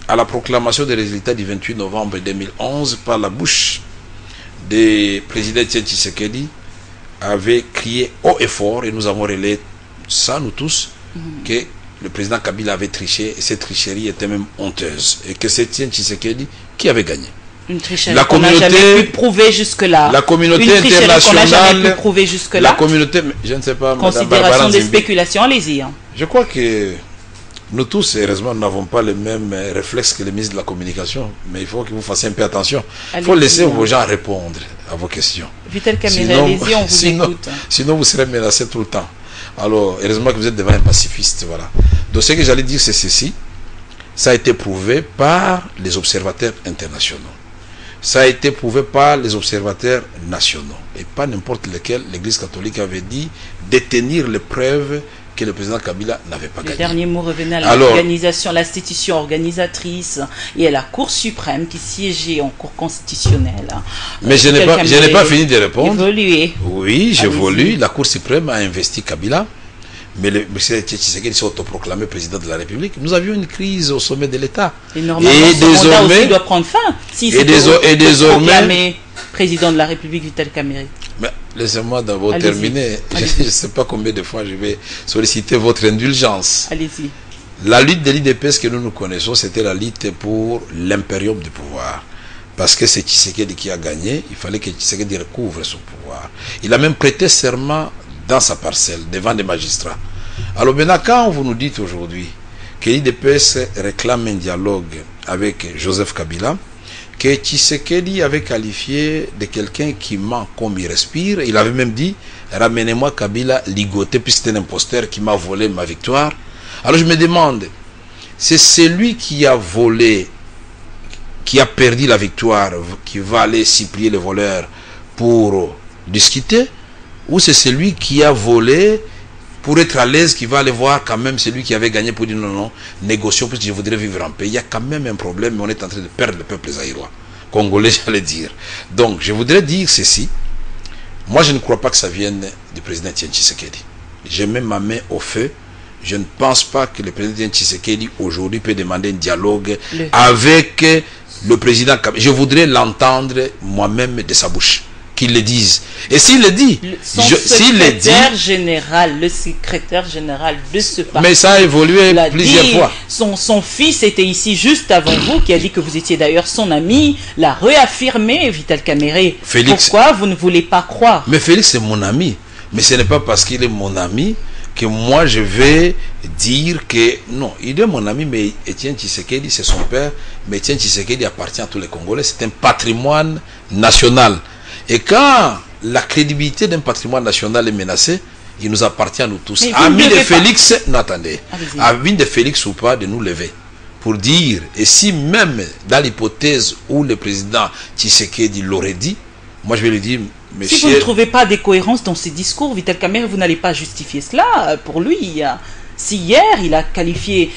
à la proclamation des résultats du 28 novembre 2011 par la bouche du président Tshisekedi, avait crié haut et fort, et nous avons relayé ça, nous tous, que le président Kabila avait triché, et cette tricherie était même honteuse, et que c'est Tshisekedi qui avait gagné. Une tricherie qu'on n'a jamais pu prouver jusque-là. La communauté internationale, la communauté, je ne sais pas, considération des spéculations, allez-y. Je crois que nous tous, heureusement, nous n'avons pas les mêmes réflexes que les ministres de la communication, mais il faut que vous fassiez un peu attention. Il faut laisser vos gens répondre à vos questions. Vital Kamerhe, allez-y, on vous écoute. Sinon, vous serez menacé tout le temps. Alors, heureusement que vous êtes devant un pacifiste, voilà. Donc, ce que j'allais dire, c'est ceci. Ça a été prouvé par les observateurs internationaux. Ça a été prouvé par les observateurs nationaux. Et pas n'importe lequel. L'Église catholique avait dit détenir les preuves que le président Kabila n'avait pas gagné. Le dernier mot revenait à l'organisation, l'institution organisatrice et à la Cour suprême qui siégeait en Cour constitutionnelle. Mais je n'ai pas fini de répondre. Évolué. Oui, j'évolue. La Cour suprême a investi Kabila. Mais le président Tshisekedi s'est autoproclamé président de la République. Nous avions une crise au sommet de l'État. Et normalement, son mandat aussi doit prendre fin. Si et désormais, président de la République, Vital Kamerhe. Mais laissez-moi d'abord terminer. Je ne sais pas combien de fois je vais solliciter votre indulgence. Allez-y. La lutte de l'UDPS que nous connaissons, c'était la lutte pour l'impérium du pouvoir. Parce que c'est Tshisekedi qui a gagné, il fallait que Tshisekedi recouvre son pouvoir. Il a même prêté serment dans sa parcelle, devant des magistrats. Alors maintenant, quand vous nous dites aujourd'hui que l'UDPS réclame un dialogue avec Joseph Kabila, que Tshisekedi avait qualifié de quelqu'un qui ment comme il respire. Il avait même dit, ramenez-moi Kabila ligoté, puisque c'était un imposteur qui m'a volé ma victoire. Alors je me demande, c'est celui qui a volé, qui a perdu la victoire, qui va aller supplier le voleur pour discuter, ou c'est celui qui a volé pour être à l'aise, qui va aller voir quand même celui qui avait gagné pour dire non, non, négocions, parce que je voudrais vivre en paix. Il y a quand même un problème, mais on est en train de perdre le peuple zaïrois, congolais, j'allais dire. Donc, je voudrais dire ceci. Moi, je ne crois pas que ça vienne du président Tshisekedi. Je mets ma main au feu. Je ne pense pas que le président Tshisekedi aujourd'hui peut demander un dialogue avec le président. Je voudrais l'entendre moi-même de sa bouche, qu'il le dise. Et s'il le dit, le secrétaire général de ce parti, mais ça a évolué plusieurs fois. Son fils était ici juste avant vous, qui a dit que vous étiez d'ailleurs son ami, l'a réaffirmé, Vital Kamerhe. Pourquoi vous ne voulez pas croire? Mais Félix est mon ami. Mais ce n'est pas parce qu'il est mon ami que moi je vais dire que non, il est mon ami, mais Étienne Tshisekedi c'est son père, mais Étienne Tshisekedi appartient à tous les Congolais, c'est un patrimoine national. Et quand la crédibilité d'un patrimoine national est menacée, il nous appartient à nous tous. Amis de Félix, non, attendez, amis de Félix ou pas, de nous lever pour dire, et si même dans l'hypothèse où le président Tshisekedi l'aurait dit, moi je vais lui dire, si vous ne trouvez pas des cohérences dans ces discours, Vital Kamerhe, vous n'allez pas justifier cela pour lui. Si hier, il a qualifié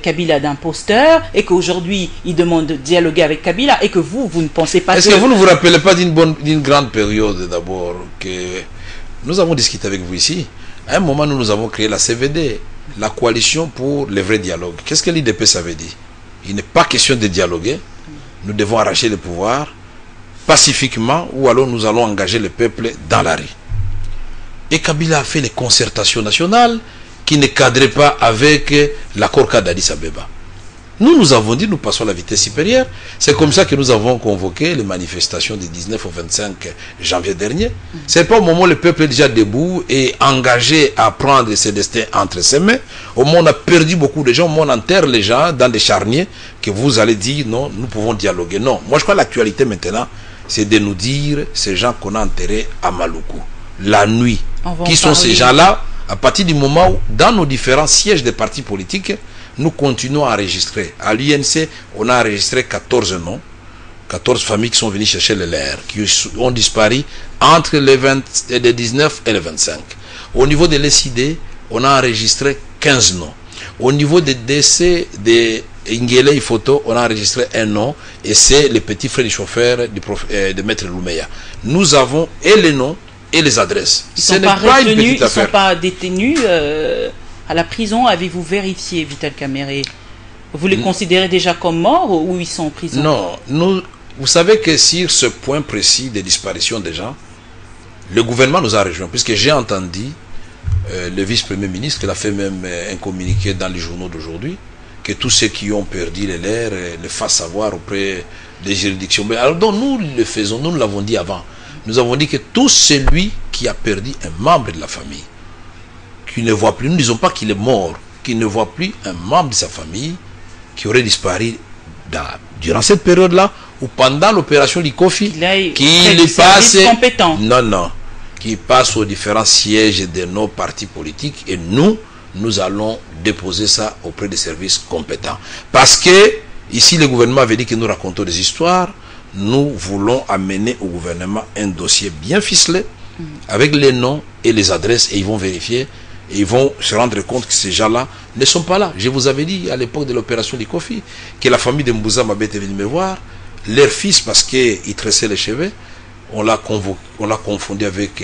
Kabila d'imposteur et qu'aujourd'hui, il demande de dialoguer avec Kabila et que vous ne pensez pas... Est-ce que vous ne vous rappelez pas d'une grande période d'abord que nous avons discuté avec vous ici? À un moment, nous avons créé la CVD, la coalition pour le vrai dialogue. Qu'est-ce que l'IDP ça veut dire? Il n'est pas question de dialoguer. Nous devons arracher le pouvoir pacifiquement, ou alors nous allons engager le peuple dans la rue. Et Kabila a fait les concertations nationales qui ne cadraient pas avec l'accord d'Addis Abeba. Nous avons dit, nous passons à la vitesse supérieure. C'est comme ça que nous avons convoqué les manifestations du 19 au 25 janvier dernier. C'est pas au moment où le peuple est déjà debout et engagé à prendre ses destins entre ses mains. Au moment où on a perdu beaucoup de gens, au moment où on enterre les gens dans des charniers, que vous allez dire, non, nous pouvons dialoguer. Non, moi je crois que l'actualité maintenant, c'est de nous dire ces gens qu'on a enterrés à Maluku, la nuit. Qui sont ces gens-là? À partir du moment où, dans nos différents sièges des partis politiques, nous continuons à enregistrer. À l'UNC, on a enregistré 14 noms, 14 familles qui sont venues chercher les leurs, qui ont disparu entre le 19 et le 25. Au niveau de l'SID, on a enregistré 15 noms. Au niveau des décès de Ingele Photo, on a enregistré un nom, et c'est le petit frère du chauffeur de Maître Loumeya. Nous avons et les noms et les adresses. Ce n'est pas une petite affaire. Ils ne sont pas détenus à la prison. Avez-vous vérifié, Vital Kamerhe? Vous les considérez déjà comme morts ou ils sont en prison? Non, vous savez que sur ce point précis de disparition des gens, le gouvernement nous a rejoints, puisque j'ai entendu le vice-premier ministre, qui a fait même un communiqué dans les journaux d'aujourd'hui, que tous ceux qui ont perdu les leurs le fassent savoir auprès des juridictions. Mais alors donc nous le faisons, nous l'avons dit avant. Nous avons dit que tout celui qui a perdu un membre de la famille, qui ne voit plus, nous ne disons pas qu'il est mort, qui ne voit plus un membre de sa famille qui aurait disparu durant cette période-là ou pendant l'opération Likofi, qu'il passe compétent. Non, qui passe aux différents sièges de nos partis politiques et nous allons déposer ça auprès des services compétents. Parce que ici le gouvernement avait dit que nous racontons des histoires. Nous voulons amener au gouvernement un dossier bien ficelé avec les noms et les adresses et ils vont vérifier et ils vont se rendre compte que ces gens-là ne sont pas là. Je vous avais dit à l'époque de l'opération Likofi que la famille de Mbouza Mabé était venue me voir, leur fils parce qu'il tressait les cheveux, on l'a confondu avec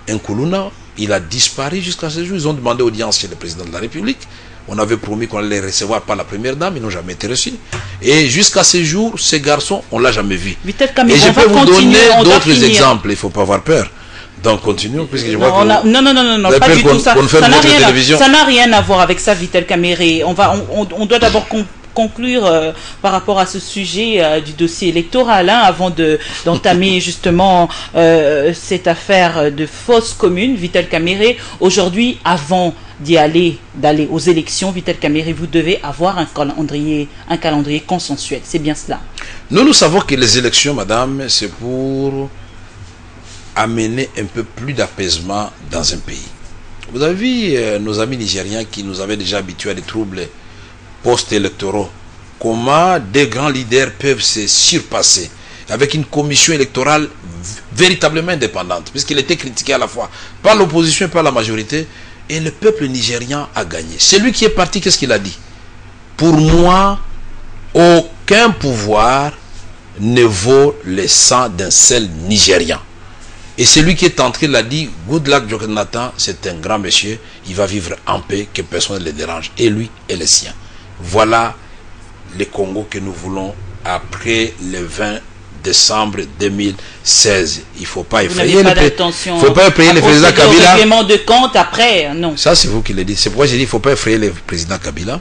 un Koulouna, il a disparu jusqu'à ce jour. Ils ont demandé audience chez le président de la République. On avait promis qu'on allait les recevoir par la première dame, ils n'ont jamais été reçus. Et jusqu'à ce jour, ces garçons, on ne l'a jamais vu. Et je peux vous donner d'autres exemples, il ne faut pas avoir peur. Donc continuons, puisque je vois que... Non, pas du tout ça. Ça n'a rien à voir avec ça, Vital Kamerhe. On doit d'abord conclure par rapport à ce sujet du dossier électoral, hein, avant d'entamer justement cette affaire de fausse commune, Vital Kamerhe, aujourd'hui, avant d'aller aux élections, Vital Kamerhe, vous devez avoir un calendrier consensuel. C'est bien cela. Nous savons que les élections, madame, c'est pour amener un peu plus d'apaisement dans un pays. Vous avez vu nos amis nigériens qui nous avaient déjà habitués à des troubles post-électoraux. Comment des grands leaders peuvent se surpasser avec une commission électorale véritablement indépendante, puisqu'il était critiqué à la fois par l'opposition et par la majorité, et le peuple nigérien a gagné. Celui qui est parti, qu'est-ce qu'il a dit? Pour moi, aucun pouvoir ne vaut le sang d'un seul Nigérian. Et celui qui est entré l'a dit, Goodluck Jonathan, c'est un grand monsieur, il va vivre en paix, que personne ne le dérange, et lui et les siens. Voilà le Congo que nous voulons après le 20 décembre 2016. Il ne faut pas effrayer le président Kabila. Règlement de compte après, non. Ça, c'est vous qui le dites. C'est pourquoi j'ai dit qu'il ne faut pas effrayer le président Kabila.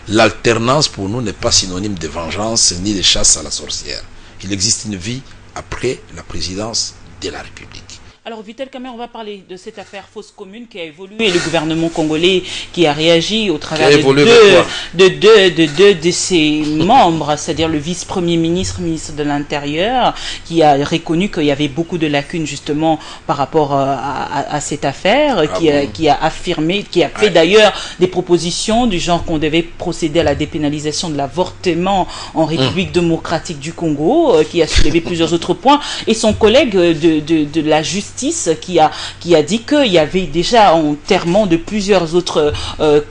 L'alternance pour nous n'est pas synonyme de vengeance ni de chasse à la sorcière. Il existe une vie après la présidence de la République. Alors, Vital Kamerhe, on va parler de cette affaire fausse commune qui a évolué. Et le gouvernement congolais qui a réagi au travers de deux de ses membres, c'est-à-dire le vice-premier ministre, ministre de l'Intérieur, qui a reconnu qu'il y avait beaucoup de lacunes justement par rapport à cette affaire, qui a affirmé, qui a fait d'ailleurs des propositions du genre qu'on devait procéder à la dépénalisation de l'avortement en République démocratique du Congo, qui a soulevé plusieurs autres points. Et son collègue de la justice qui a dit qu'il y avait déjà enterrement de plusieurs autres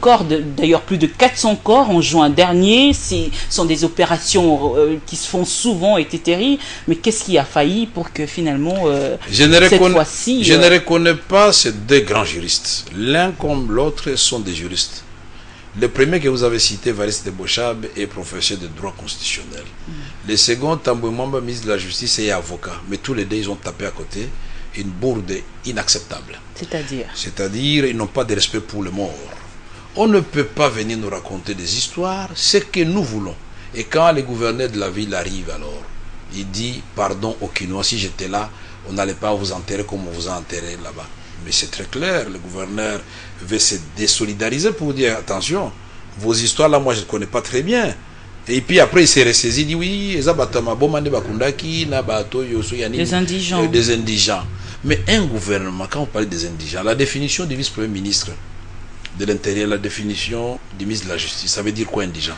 corps, d'ailleurs plus de 400 corps en juin dernier. Ce sont des opérations qui se font souvent et terribles, mais qu'est-ce qui a failli pour que finalement cette fois-ci... Je ne reconnais pas ces deux grands juristes. L'un comme l'autre sont des juristes. Le premier que vous avez cité, Evariste Bochab, est professeur de droit constitutionnel. Le second, Tambwe Mwamba, ministre de la Justice, est avocat. Mais tous les deux, ils ont tapé à côté. Une bourde inacceptable. C'est-à-dire, ils n'ont pas de respect pour le mort. On ne peut pas venir nous raconter des histoires, c'est que nous voulons. Et quand le gouverneur de la ville arrive alors, il dit, pardon aux Kinois, si j'étais là, on n'allait pas vous enterrer comme on vous a enterré là-bas. Mais c'est très clair, le gouverneur veut se désolidariser pour dire, attention, vos histoires là, moi je ne connais pas très bien. Et puis après, il s'est ressaisi, il dit, oui, des indigents. Des indigents. Mais un gouvernement, quand on parle des indigents, la définition du vice-premier ministre de l'Intérieur, la définition du ministre de la Justice, ça veut dire quoi indigent?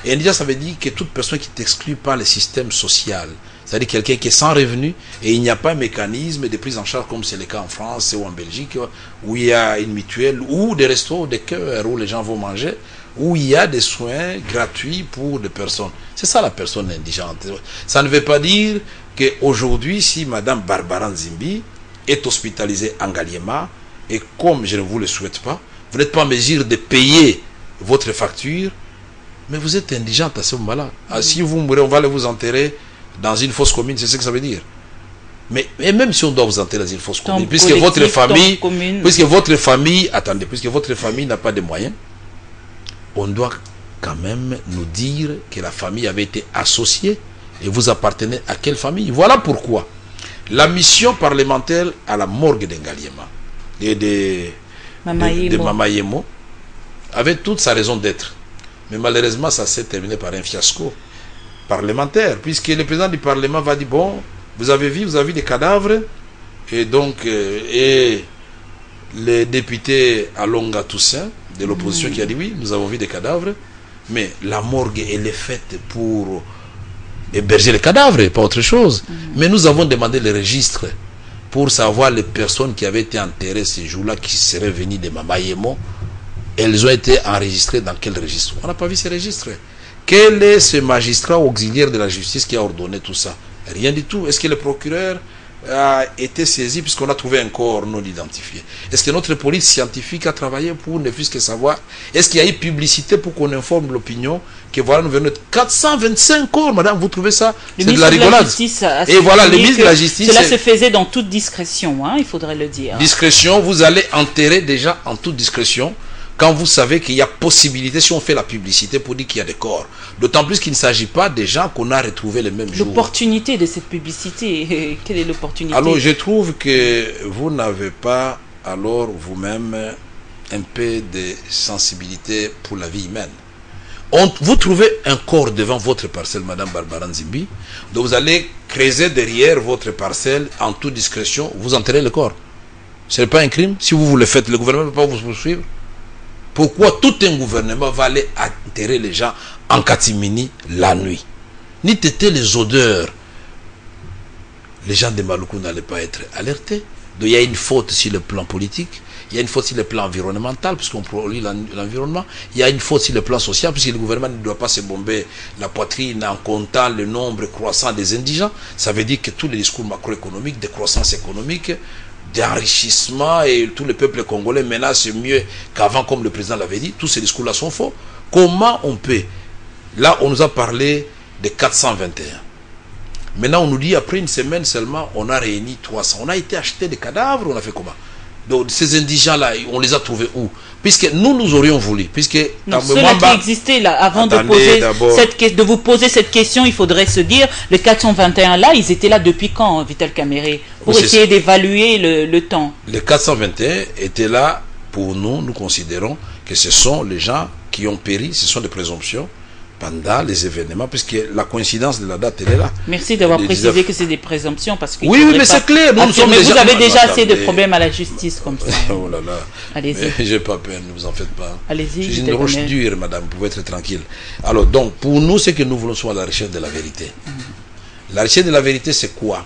Et indigent, ça veut dire que toute personne qui est exclue par le système social, c'est-à-dire quelqu'un qui est sans revenu et il n'y a pas un mécanisme de prise en charge comme c'est le cas en France ou en Belgique, où il y a une mutuelle ou des restos, des cœurs où les gens vont manger, où il y a des soins gratuits pour des personnes. C'est ça la personne indigente. Ça ne veut pas dire qu'aujourd'hui, si Madame Barbara Nzimbi est hospitalisée en Ngaliema, et comme je ne vous le souhaite pas, vous n'êtes pas en mesure de payer votre facture, mais vous êtes indigente à ce moment-là. Si vous mourrez, on va vous enterrer dans une fosse commune, c'est ce que ça veut dire. Mais même si on doit vous enterrer dans une fosse commune, puisque votre famille, attendez, puisque votre famille n'a pas de moyens, on doit quand même nous dire que la famille avait été associée et vous appartenez à quelle famille. Voilà pourquoi la mission parlementaire à la morgue d'Ngaliema et de Mamayemo avait toute sa raison d'être. Mais malheureusement, ça s'est terminé par un fiasco parlementaire, puisque le président du Parlement va dire, bon, vous avez vu des cadavres, et donc, et les députés Alonga Toussaint, de l'opposition, qui a dit, oui, nous avons vu des cadavres, mais la morgue, elle est faite pour héberger les cadavres, pas autre chose. Mais nous avons demandé le registre pour savoir les personnes qui avaient été enterrées ces jours-là, qui seraient venues de Mamayemo. Elles ont été enregistrées dans quel registre? On n'a pas vu ces registres. Quel est ce magistrat auxiliaire de la justice qui a ordonné tout ça? Rien du tout. Est-ce que le procureur a été saisi puisqu'on a trouvé un corps non identifié? Est-ce que notre police scientifique a travaillé pour ne fût-ce que savoir? Est-ce qu'il y a eu publicité pour qu'on informe l'opinion que voilà, nous venons de 425 corps, madame, vous trouvez ça? C'est de la rigolade. Et voilà, le ministre de la Justice... Cela se faisait dans toute discrétion, hein, il faudrait le dire. Discrétion, vous allez enterrer déjà en toute discrétion. quand vous savez qu'il y a possibilité, si on fait la publicité pour dire qu'il y a des corps. D'autant plus qu'il ne s'agit pas des gens qu'on a retrouvés le même jour. L'opportunité de cette publicité, quelle est l'opportunité? Alors je trouve que vous n'avez pas, alors vous-même, un peu de sensibilité pour la vie humaine. Vous trouvez un corps devant votre parcelle, Madame Barbara Nzimbi, donc vous allez creuser derrière votre parcelle en toute discrétion, vous enterrez le corps. Ce n'est pas un crime? Si vous le faites, le gouvernement ne peut pas vous poursuivre. Pourquoi tout un gouvernement va aller enterrer les gens en catimini la nuit? Ni têter les odeurs. Les gens de Maluku n'allaient pas être alertés. Donc il y a une faute sur le plan politique, il y a une faute sur le plan environnemental, puisqu'on pollue l'environnement, il y a une faute sur le plan social, puisque le gouvernement ne doit pas se bomber la poitrine en comptant le nombre croissant des indigents. Ça veut dire que tous les discours macroéconomiques, de croissance économique, d'enrichissement, et tous les peuples congolais maintenant c'est mieux qu'avant, comme le président l'avait dit, tous ces discours-là sont faux. Comment on peut? Là, on nous a parlé de 421. Maintenant, on nous dit, après une semaine seulement, on a réuni 300. On a été acheter des cadavres, on a fait comment? Donc, ces indigents-là, on les a trouvés où? Puisque nous aurions voulu, puisque... Ceux-là qui existaient là, avant de vous poser cette question, il faudrait se dire, le 421 là, ils étaient là depuis quand, Vital Kamerhe? Pour essayer d'évaluer le temps. Le 421 était là, pour nous, nous considérons que ce sont les gens qui ont péri, ce sont des présomptions, pendant les événements, puisque la coïncidence de la date, elle est là. Merci d'avoir précisé que c'est des présomptions, parce que... Oui, mais c'est clair. Mais vous avez déjà assez de problèmes à la justice comme ça. Oh là là. Allez-y. J'ai pas peur, ne vous en faites pas. Allez-y. J'ai une roche dure, madame, vous pouvez être tranquille. Alors, donc, pour nous, ce que nous voulons, soit la recherche de la vérité. La recherche de la vérité, c'est quoi?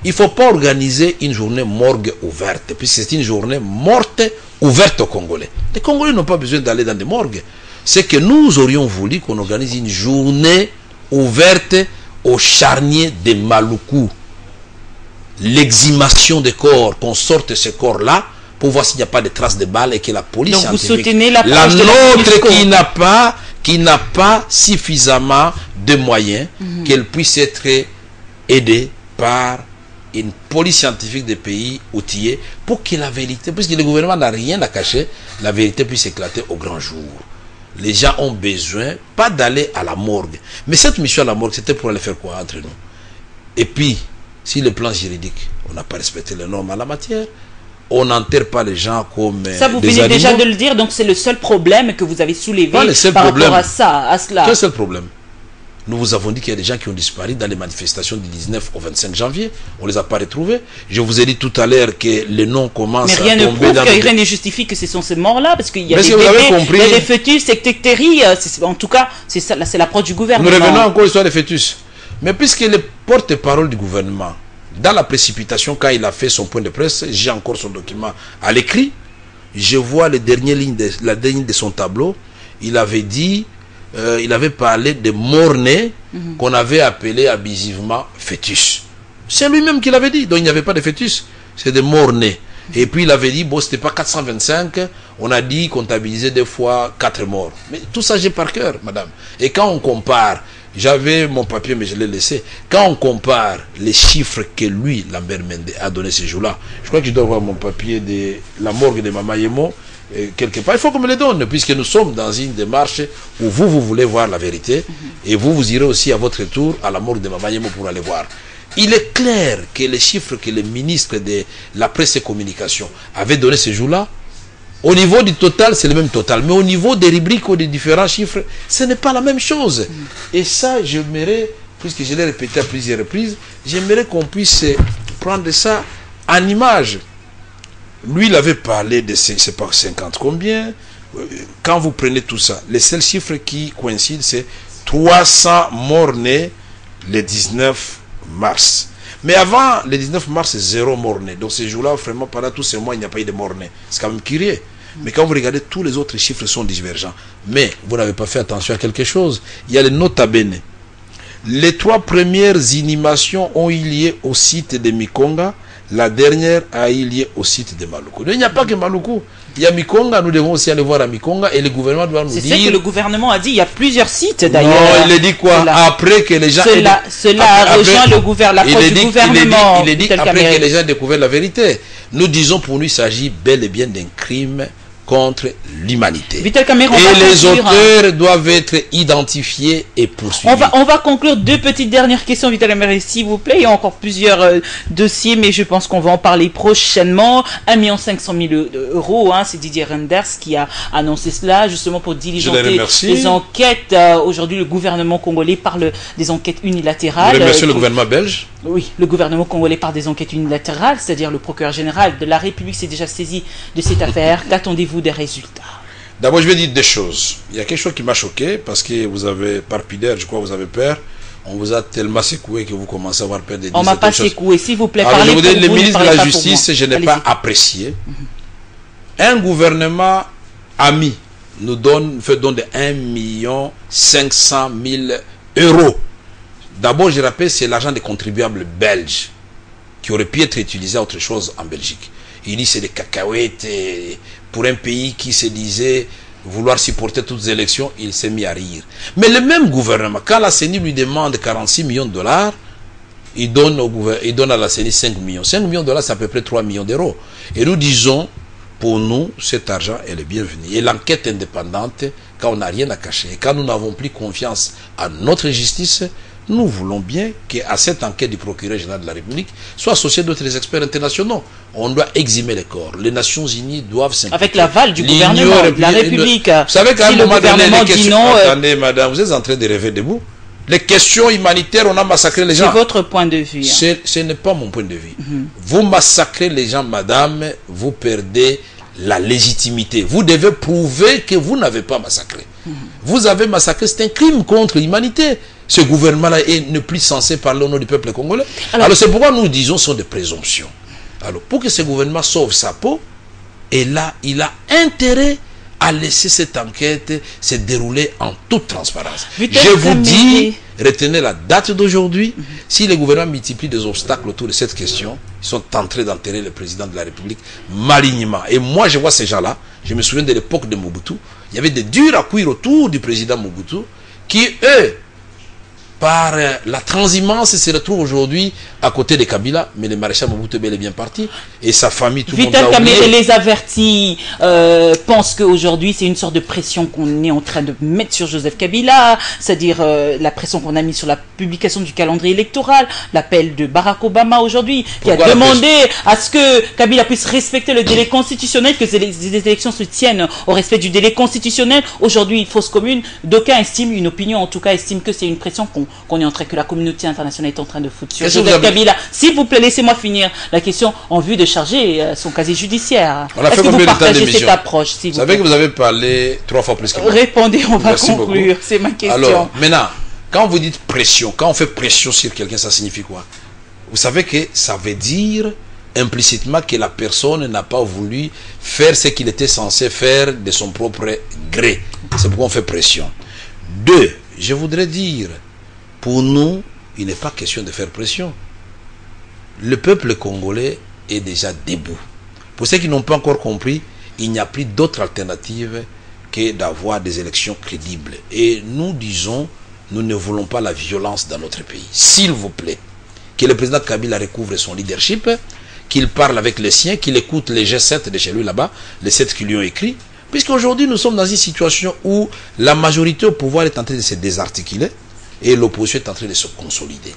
Il ne faut pas organiser une journée morgue ouverte, puisque c'est une journée morte ouverte aux Congolais. Les Congolais n'ont pas besoin d'aller dans des morgues. C'est que nous aurions voulu qu'on organise une journée ouverte au charnier de Maluku. L'exhumation des corps, qu'on sorte ces corps-là pour voir s'il n'y a pas de traces de balles et que la police donc scientifique, vous soutenez la nôtre qui n'a pas suffisamment de moyens, qu'elle puisse être aidée par une police scientifique des pays outillés pour que la vérité, puisque le gouvernement n'a rien à cacher, la vérité puisse éclater au grand jour. Les gens ont besoin, pas d'aller à la morgue. Mais cette mission à la morgue, c'était pour aller faire quoi entre nous? Et puis, si le plan juridique, on n'a pas respecté les normes en la matière, on n'enterre pas les gens comme ça, vous venez déjà de le dire, donc c'est le seul problème que vous avez soulevé par rapport à ça, à cela. Quel est le problème? Nous vous avons dit qu'il y a des gens qui ont disparu dans les manifestations du 19 au 25 janvier. On ne les a pas retrouvés. Je vous ai dit tout à l'heure que les noms commencent à tomber dans... Mais rien ne justifie que ce sont ces morts-là, parce qu'il y a des bébés, il y a des fœtus, c'est en tout cas, c'est l'approche du gouvernement. Nous revenons encore à l'histoire des fœtus. Mais puisque le porte-parole du gouvernement, dans la précipitation, quand il a fait son point de presse, j'ai encore son document à l'écrit, je vois la dernière ligne de son tableau, il avait dit... il avait parlé de morts-nés qu'on avait appelé abusivement fœtus. C'est lui-même qui l'avait dit. Donc il n'y avait pas de fœtus, c'est des morts-nés. Et puis il avait dit, bon, c'était pas 425, on a dit comptabiliser des fois 4 morts. Mais tout ça, j'ai par cœur, madame. Et quand on compare, j'avais mon papier, mais je l'ai laissé. Quand on compare les chiffres que lui, Lambert Mende, a donné ce jour-là, je crois que je dois avoir mon papier de la morgue de Mama Yemo, quelque part, il faut qu'on me les donne, puisque nous sommes dans une démarche où vous voulez voir la vérité, et vous irez aussi à votre tour à la morgue de Mama Yemo pour aller voir. Il est clair que les chiffres que le ministre de la presse et communication avait donné ce jour-là, au niveau du total, c'est le même total, mais au niveau des rubriques ou des différents chiffres, ce n'est pas la même chose. Et ça, j'aimerais, puisque je l'ai répété à plusieurs reprises, j'aimerais qu'on puisse prendre ça en image. Lui, il avait parlé de, c'est pas 50 combien. Quand vous prenez tout ça, les seuls chiffres qui coïncident, c'est 300 morts-nés le 19 mars. Mais avant le 19 mars, c'est 0 morts-nés. Donc ces jours-là, vraiment, pendant tous ces mois, il n'y a pas eu de morts-nés. C'est quand même curieux. Mais quand vous regardez, tous les autres chiffres sont divergents. Mais vous n'avez pas fait attention à quelque chose. Il y a les nota bene. Les 3 premières inhumations ont eu lieu au site de Mikonga. La dernière a eu lieu au site de Maluku. Il n'y a pas que Maluku. Il y a Mikonga, nous devons aussi aller voir à Mikonga et le gouvernement doit nous dire... C'est ce que le gouvernement a dit, il y a plusieurs sites d'ailleurs. Non, il a dit quoi? Après que les gens... Cela a rejoint le gouvernement, l'approche du gouvernement. Il a dit après que les gens découvert la vérité. Nous disons pour nous, il s'agit bel et bien d'un crime contre l'humanité. Vital Kamerhe, et les auteurs doivent être identifiés et poursuivis. On va conclure deux petites dernières questions, Vital Kamerhe, s'il vous plaît. Il y a encore plusieurs dossiers, mais je pense qu'on va en parler prochainement. 1 500 000 euros, hein, c'est Didier Reynders qui a annoncé cela, justement pour diligenter les enquêtes. Aujourd'hui, le gouvernement congolais parle des enquêtes unilatérales. Vous remerciez le gouvernement belge? Oui, le gouvernement congolais parle des enquêtes unilatérales, c'est-à-dire le procureur général de la République s'est déjà saisi de cette affaire. Qu'attendez-vous des résultats? D'abord, je vais dire des choses. Il y a quelque chose qui m'a choqué parce que vous avez, par pudeur, je crois que vous avez peur. On vous a tellement secoué que vous commencez à avoir peur des. On m'a pas secoué, s'il vous plaît. Alors, je vous dis, le ministre de la Justice, je n'ai pas apprécié. Un gouvernement ami nous fait don de 1 500 000 euros. D'abord, je rappelle, c'est l'argent des contribuables belges qui aurait pu être utilisé à autre chose en Belgique. Il dit c'est des cacahuètes pour un pays qui se disait vouloir supporter toutes les élections, il s'est mis à rire. Mais le même gouvernement, quand la CENI lui demande 46 millions de dollars, il donne à la CENI 5 millions. 5 millions de dollars, c'est à peu près 3 millions d'euros. Et nous disons, pour nous, cet argent est le bienvenu. Et l'enquête indépendante, quand on n'a rien à cacher, et quand nous n'avons plus confiance à notre justice, nous voulons bien qu'à cette enquête du procureur général de la République soient associés d'autres experts internationaux. On doit exhumer les corps. Les Nations Unies doivent s'impliquer. Avec l'aval du gouvernement de la République. Vous savez qu'à un moment donné, les questions... non, attendez, madame, vous êtes en train de rêver debout. Les questions humanitaires, on a massacré les gens. C'est votre point de vue. Hein. Ce n'est pas mon point de vue. Vous massacrez les gens, madame, vous perdez la légitimité. Vous devez prouver que vous n'avez pas massacré. Vous avez massacré, c'est un crime contre l'humanité. Ce gouvernement-là n'est plus censé parler au nom du peuple congolais. Alors c'est pourquoi nous disons ce sont des présomptions. Alors pour que ce gouvernement sauve sa peau, et là, il a intérêt à laisser cette enquête se dérouler en toute transparence. Je vous dis, retenez la date d'aujourd'hui. Si le gouvernement multiplie des obstacles autour de cette question, ils sont en train d'enterrer le président de la République malignement. Et moi, je vois ces gens-là. Je me souviens de l'époque de Mobutu. Il y avait des durs à cuire autour du président Mobutu qui, eux, par la transhumance, se retrouve aujourd'hui à côté de Kabila, mais le maréchal Mobutu est bel et bien parti, et sa famille, tout le monde Vital Kamerhe les avertis pensent qu'aujourd'hui c'est une sorte de pression qu'on est en train de mettre sur Joseph Kabila, c'est-à-dire la pression qu'on a mise sur la publication du calendrier électoral, l'appel de Barack Obama aujourd'hui, qui a demandé à ce que Kabila puisse respecter le délai constitutionnel, que les élections se tiennent au respect du délai constitutionnel. Aujourd'hui, fausse commune, d'aucuns estiment, une opinion en tout cas estime que c'est une pression qu'on est en train, que la communauté internationale est en train de foutre sur Joseph Kabila. S'il vous plaît, laissez-moi finir la question en vue de charger son casier judiciaire. Est-ce que vous partagez cette approche? Vous savez que vous avez parlé 3 fois plus que moi. Répondez, on va conclure. C'est ma question. Alors, maintenant, quand vous dites pression, quand on fait pression sur quelqu'un, ça signifie quoi? Vous savez que ça veut dire implicitement que la personne n'a pas voulu faire ce qu'il était censé faire de son propre gré. C'est pourquoi on fait pression. 2, je voudrais dire, pour nous, il n'est pas question de faire pression. Le peuple congolais est déjà debout. Pour ceux qui n'ont pas encore compris, il n'y a plus d'autre alternative que d'avoir des élections crédibles. Et nous disons, nous ne voulons pas la violence dans notre pays. S'il vous plaît, que le président Kabila recouvre son leadership, qu'il parle avec les siens, qu'il écoute les G7 de chez lui là-bas, les 7 qui lui ont écrit, puisqu'aujourd'hui nous sommes dans une situation où la majorité au pouvoir est en train de se désarticuler et l'opposition est en train de se consolider.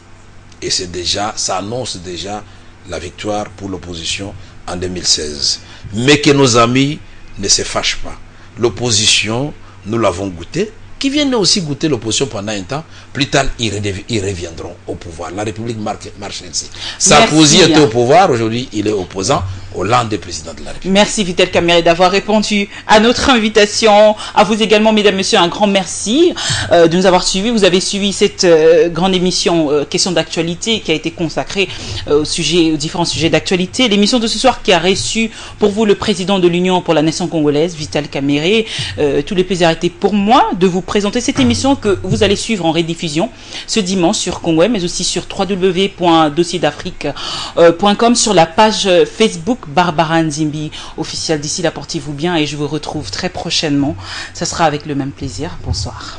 Et c'est déjà, ça annonce déjà la victoire pour l'opposition en 2016. Mais que nos amis ne se fâchent pas. L'opposition, nous l'avons goûté, qui viennent aussi goûter l'opposition pendant un temps. Plus tard, ils reviendront au pouvoir. La République marche ainsi. Sarkozy était au pouvoir, aujourd'hui il est opposant. Hollande est président de la République. Merci Vital Kamerhe d'avoir répondu à notre invitation. À vous également, mesdames, messieurs, un grand merci de nous avoir suivis. Vous avez suivi cette grande émission Question d'actualité qui a été consacrée aux différents sujets d'actualité. L'émission de ce soir qui a reçu pour vous le président de l'Union pour la nation congolaise, Vital Kamerhe. Tout le plaisir a été pour moi de vous présenter cette émission que vous allez suivre en rediffusion ce dimanche sur Congo, mais aussi sur www.dossierDafrique.com, sur la page Facebook Barbara Nzimbi officielle. D'ici là, portez-vous bien et je vous retrouve très prochainement. Ça sera avec le même plaisir. Bonsoir.